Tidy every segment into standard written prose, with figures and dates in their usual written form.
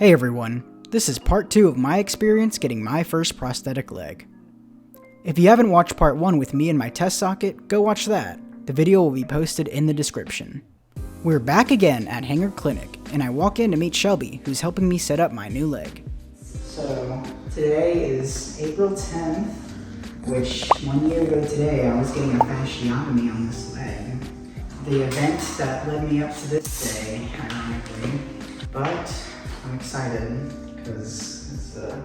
Hey everyone, this is part 2 of my experience getting my first prosthetic leg. If you haven't watched part 1 with me and my test socket, go watch that. The video will be posted in the description. We're back again at Hanger Clinic, and I walk in to meet Shelby, who's helping me set up my new leg. So, today is April 10th, which 1 year ago today I was getting a fasciotomy on this leg. The event that led me up to this day, ironically, but I'm excited because it's the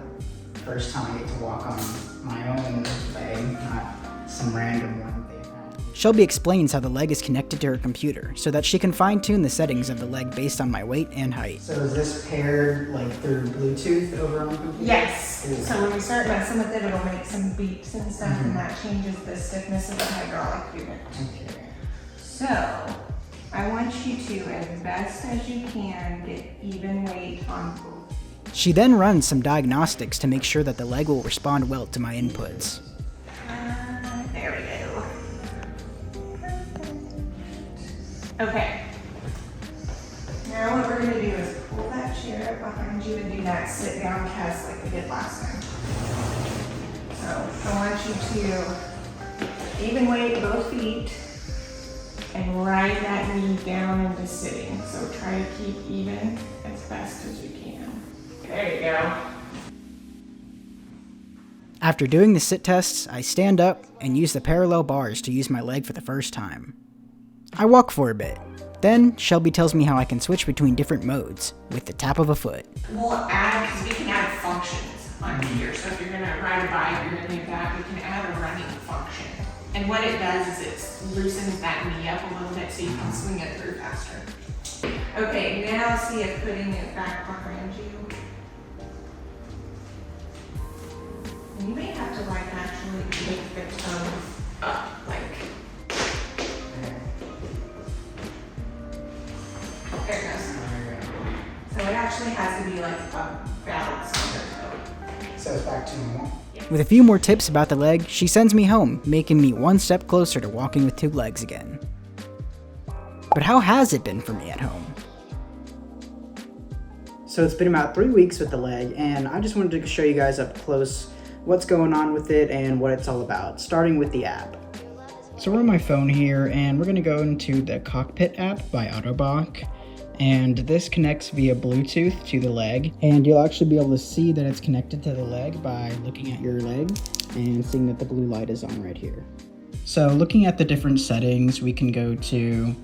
first time I get to walk on my own leg, not some random one they've had. Shelby explains how the leg is connected to her computer so that she can fine-tune the settings of the leg based on my weight and height. So is this paired like through Bluetooth over on the computer? Yes. Ooh. So when you start messing with it, it'll make some beeps and stuff, and that changes the stiffness of the hydraulic unit. Okay. So I want you to, as best as you can, get even weight on both. She then runs some diagnostics to make sure that the leg will respond well to my inputs. There we go. Okay. Now what we're going to do is pull that chair up behind you and do that sit down test like we did last time. So I want you to even weight both feet and ride that knee down into sitting. So try to keep even as best as you can. There you go. After doing the sit tests, I stand up and use the parallel bars to use my leg for the first time. I walk for a bit. Then, Shelby tells me how I can switch between different modes with the tap of a foot. We'll add, because we can add functions on here. So if you're gonna ride a bike, you're gonna do that, we can add a running function. And what it does is it loosens that knee up a little bit so you can swing it through faster. Okay, now see if putting it back behind you. You may have to like actually take the toes up, like. There it goes. So it actually has to be like a balance on the toe. So it's back to normal. With a few more tips about the leg, she sends me home, making me one step closer to walking with two legs again. But how has it been for me at home? So it's been about 3 weeks with the leg, and I just wanted to show you guys up close what's going on with it and what it's all about, starting with the app. So we're on my phone here, and we're going to go into the Cockpit app by Ottobock. And this connects via Bluetooth to the leg, and you'll actually be able to see that it's connected to the leg by looking at your leg and seeing that the blue light is on right here. So looking at the different settings, we can go to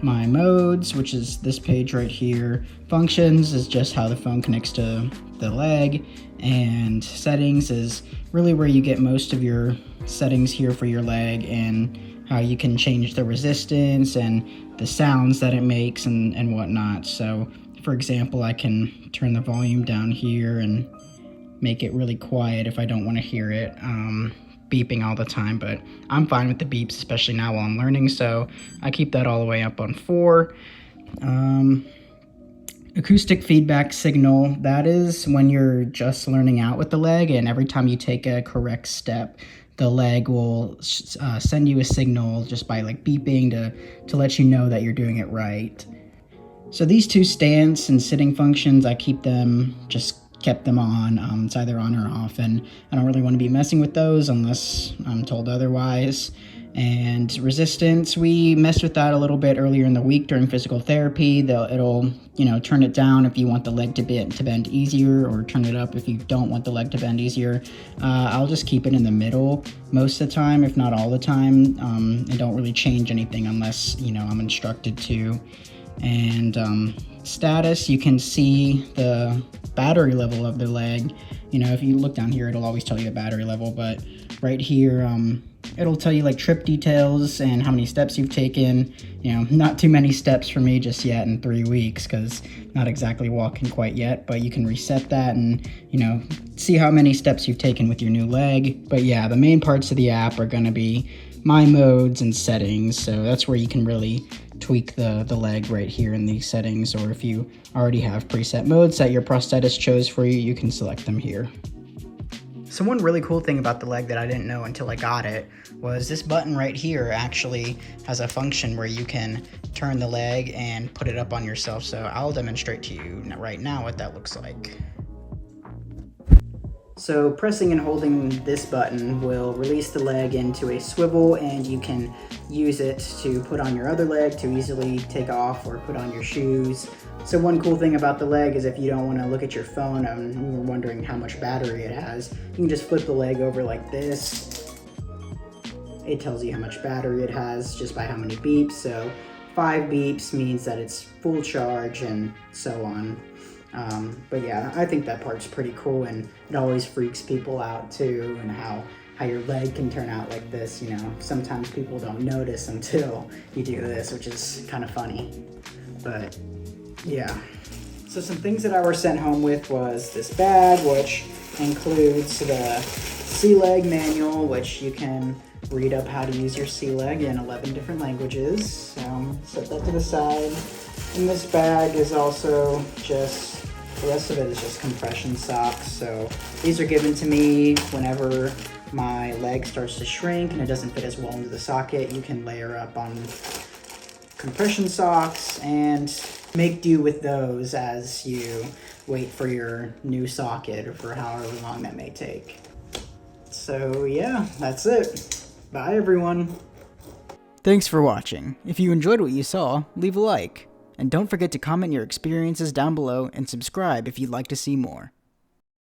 my modes, which is this page right here. Functions is just how the phone connects to the leg, and settings is really where you get most of your settings here for your leg and how you can change the resistance and the sounds that it makes and whatnot. So for example, I can turn the volume down here and make it really quiet if I don't want to hear it beeping all the time, but I'm fine with the beeps, especially now while I'm learning, so I keep that all the way up on 4. Acoustic feedback signal, that is when you're just learning out with the leg, and every time you take a correct step, the leg will send you a signal just by like beeping to let you know that you're doing it right. So these two stance and sitting functions, I kept them on. It's either on or off, and I don't really want to be messing with those unless I'm told otherwise. And resistance, we messed with that a little bit earlier in the week during physical therapy. It'll turn it down if you want the leg to bend easier, or turn it up if you don't want the leg to bend easier. I'll just keep it in the middle most of the time, if not all the time. I don't really change anything unless I'm instructed to. And status, you can see the battery level of the leg. If you look down here, it'll always tell you the battery level, but right here it'll tell you like trip details and how many steps you've taken. Not too many steps for me just yet in 3 weeks, because not exactly walking quite yet, but you can reset that and see how many steps you've taken with your new leg. But yeah, the main parts of the app are going to be my modes and settings, so that's where you can really tweak the leg right here in these settings, or if you already have preset modes that your prosthetist chose for you, you can select them here. So one really cool thing about the leg that I didn't know until I got it was this button right here actually has a function where you can turn the leg and put it up on yourself. So I'll demonstrate to you right now what that looks like. So pressing and holding this button will release the leg into a swivel, and you can use it to put on your other leg to easily take off or put on your shoes. So one cool thing about the leg is if you don't want to look at your phone and you're wondering how much battery it has, you can just flip the leg over like this. It tells you how much battery it has just by how many beeps. So 5 beeps means that it's full charge and so on. But yeah, I think that part's pretty cool, and it always freaks people out too, and how your leg can turn out like this, you know. Sometimes people don't notice until you do this, which is kind of funny. But yeah. So some things that I were sent home with was this bag, which includes the C-Leg manual, which you can read up how to use your C-Leg in 11 different languages. So set that to the side. And this bag is also just, the rest of it is just compression socks. So these are given to me whenever my leg starts to shrink and it doesn't fit as well into the socket. You can layer up on compression socks and make do with those as you wait for your new socket or for however long that may take. So yeah, that's it. Bye everyone. Thanks for watching. If you enjoyed what you saw, leave a like. And don't forget to comment your experiences down below and subscribe if you'd like to see more.